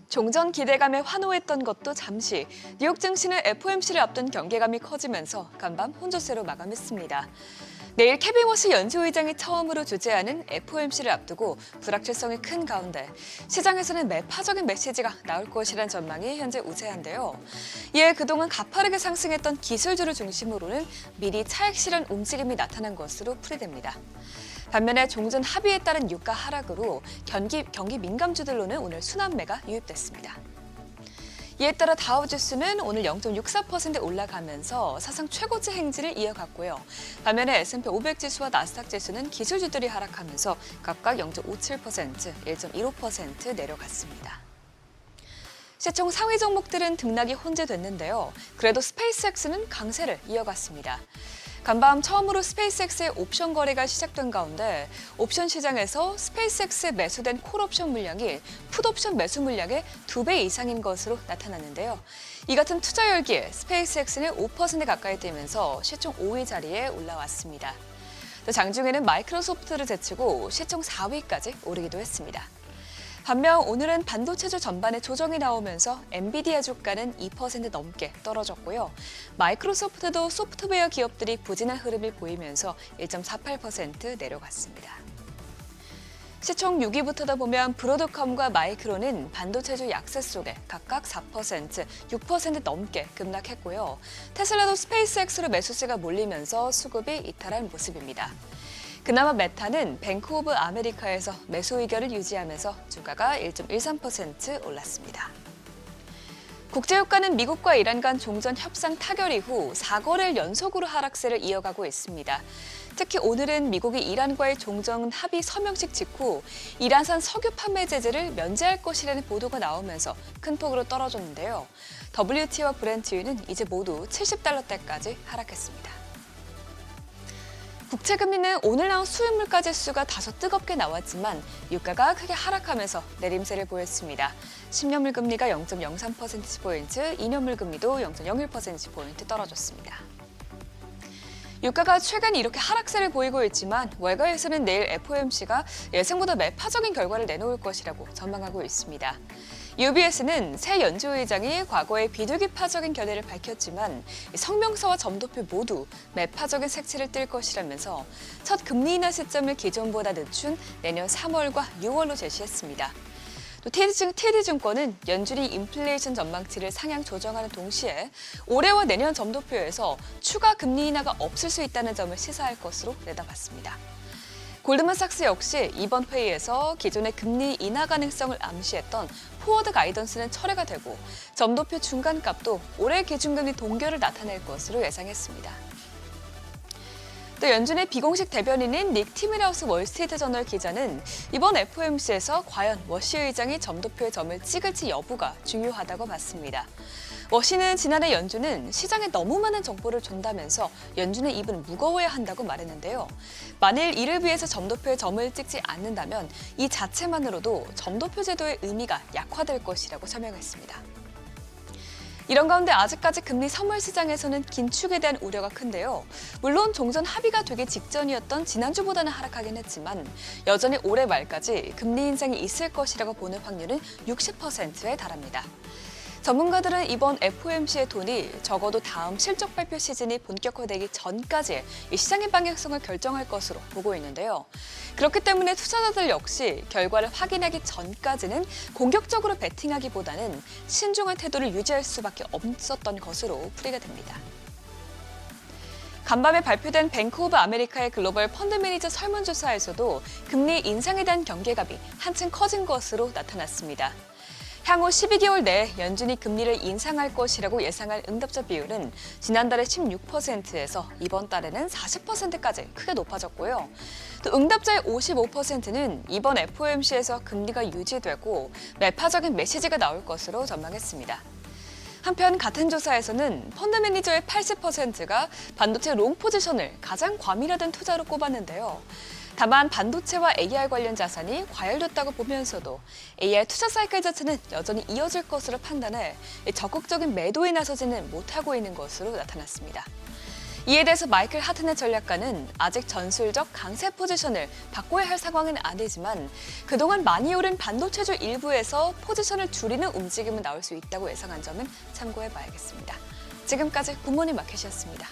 종전 기대감에 환호했던 것도 잠시, 뉴욕 증시는 FOMC를 앞둔 경계감이 커지면서 간밤 혼조세로 마감했습니다. 내일 케빈 워시 연주의장이 처음으로 주재하는 FOMC를 앞두고 불확실성이 큰 가운데 시장에서는 매파적인 메시지가 나올 것이라는 전망이 현재 우세한데요. 이에 그동안 가파르게 상승했던 기술주를 중심으로는 미리 차익 실현 움직임이 나타난 것으로 풀이됩니다. 반면에 종전 합의에 따른 유가 하락으로 경기 민감주들로는 오늘 순환매가 유입됐습니다. 이에 따라 다우지수는 오늘 0.64% 올라가면서 사상 최고치 행진을 이어갔고요. 반면에 S&P 500 지수와 나스닥 지수는 기술주들이 하락하면서 각각 0.57%, 1.15% 내려갔습니다. 시총 상위 종목들은 등락이 혼재됐는데요. 그래도 스페이스X는 강세를 이어갔습니다. 간밤 처음으로 스페이스X의 옵션 거래가 시작된 가운데 옵션 시장에서 스페이스X에 매수된 콜옵션 물량이 풋옵션 매수 물량의 2배 이상인 것으로 나타났는데요. 이 같은 투자 열기에 스페이스X는 5% 가까이 뛰면서 시총 5위 자리에 올라왔습니다. 또 장중에는 마이크로소프트를 제치고 시총 4위까지 오르기도 했습니다. 반면 오늘은 반도체주 전반에 조정이 나오면서 엔비디아 주가는 2% 넘게 떨어졌고요. 마이크로소프트도 소프트웨어 기업들이 부진한 흐름을 보이면서 1.48% 내려갔습니다. 시총 6위부터다 보면 브로드컴과 마이크론은 반도체주 약세 속에 각각 4%, 6% 넘게 급락했고요. 테슬라도 스페이스X로 매수세가 몰리면서 수급이 이탈한 모습입니다. 그나마 메타는 뱅크 오브 아메리카에서 매수 의견을 유지하면서 주가가 1.13% 올랐습니다. 국제유가는 미국과 이란 간 종전 협상 타결 이후 4거래일 연속으로 하락세를 이어가고 있습니다. 특히 오늘은 미국이 이란과의 종전 합의 서명식 직후 이란산 석유 판매 제재를 면제할 것이라는 보도가 나오면서 큰 폭으로 떨어졌는데요. WTI와 브렌트유는 이제 모두 70달러대까지 하락했습니다. 국채금리는 오늘 나온 수익물가 지수가 다소 뜨겁게 나왔지만 유가가 크게 하락하면서 내림세를 보였습니다. 10년물 금리가 0.03%포인트, 2년물 금리도 0.01%포인트 떨어졌습니다. 유가가 최근 이렇게 하락세를 보이고 있지만 외과에서는 내일 FOMC가 예상보다 매파적인 결과를 내놓을 것이라고 전망하고 있습니다. UBS는 새 연주의장이 과거의 비둘기파적인 견해를 밝혔지만 성명서와 점도표 모두 매파적인 색채를 띨 것이라면서 첫 금리 인하 시점을 기존보다 늦춘 내년 3월과 6월로 제시했습니다. 또 TD증권은 연준이 인플레이션 전망치를 상향 조정하는 동시에 올해와 내년 점도표에서 추가 금리 인하가 없을 수 있다는 점을 시사할 것으로 내다봤습니다. 골드만삭스 역시 이번 회의에서 기존의 금리 인하 가능성을 암시했던 포워드 가이던스는 철회가 되고 점도표 중간값도 올해 기준금리 동결을 나타낼 것으로 예상했습니다. 또 연준의 비공식 대변인인 닉 티밀하우스 월스트리트저널 기자는 이번 FOMC에서 과연 워시 의장이 점도표의 점을 찍을지 여부가 중요하다고 봤습니다. 워시는 지난해 연준은 시장에 너무 많은 정보를 준다면서 연준의 입은 무거워야 한다고 말했는데요. 만일 이를 위해서 점도표에 점을 찍지 않는다면 이 자체만으로도 점도표 제도의 의미가 약화될 것이라고 설명했습니다. 이런 가운데 아직까지 금리 선물 시장에서는 긴축에 대한 우려가 큰데요. 물론 종전 합의가 되기 직전이었던 지난주보다는 하락하긴 했지만 여전히 올해 말까지 금리 인상이 있을 것이라고 보는 확률은 60%에 달합니다. 전문가들은 이번 FOMC의 톤이 적어도 다음 실적 발표 시즌이 본격화되기 전까지 이 시장의 방향성을 결정할 것으로 보고 있는데요. 그렇기 때문에 투자자들 역시 결과를 확인하기 전까지는 공격적으로 베팅하기보다는 신중한 태도를 유지할 수밖에 없었던 것으로 풀이가 됩니다. 간밤에 발표된 뱅크 오브 아메리카의 글로벌 펀드 매니저 설문조사에서도 금리 인상에 대한 경계감이 한층 커진 것으로 나타났습니다. 향후 12개월 내에 연준이 금리를 인상할 것이라고 예상할 응답자 비율은 지난달에 16%에서 이번 달에는 40%까지 크게 높아졌고요. 또 응답자의 55%는 이번 FOMC에서 금리가 유지되고 매파적인 메시지가 나올 것으로 전망했습니다. 한편 같은 조사에서는 펀드 매니저의 80%가 반도체 롱 포지션을 가장 과밀화된 투자로 꼽았는데요. 다만 반도체와 AR 관련 자산이 과열됐다고 보면서도 AR 투자 사이클 자체는 여전히 이어질 것으로 판단해 적극적인 매도에 나서지는 못하고 있는 것으로 나타났습니다. 이에 대해서 마이클 하트넷 전략가는 아직 전술적 강세 포지션을 바꿔야 할 상황은 아니지만 그동안 많이 오른 반도체주 일부에서 포지션을 줄이는 움직임은 나올 수 있다고 예상한 점은 참고해 봐야겠습니다. 지금까지 굿모닝 마켓이었습니다.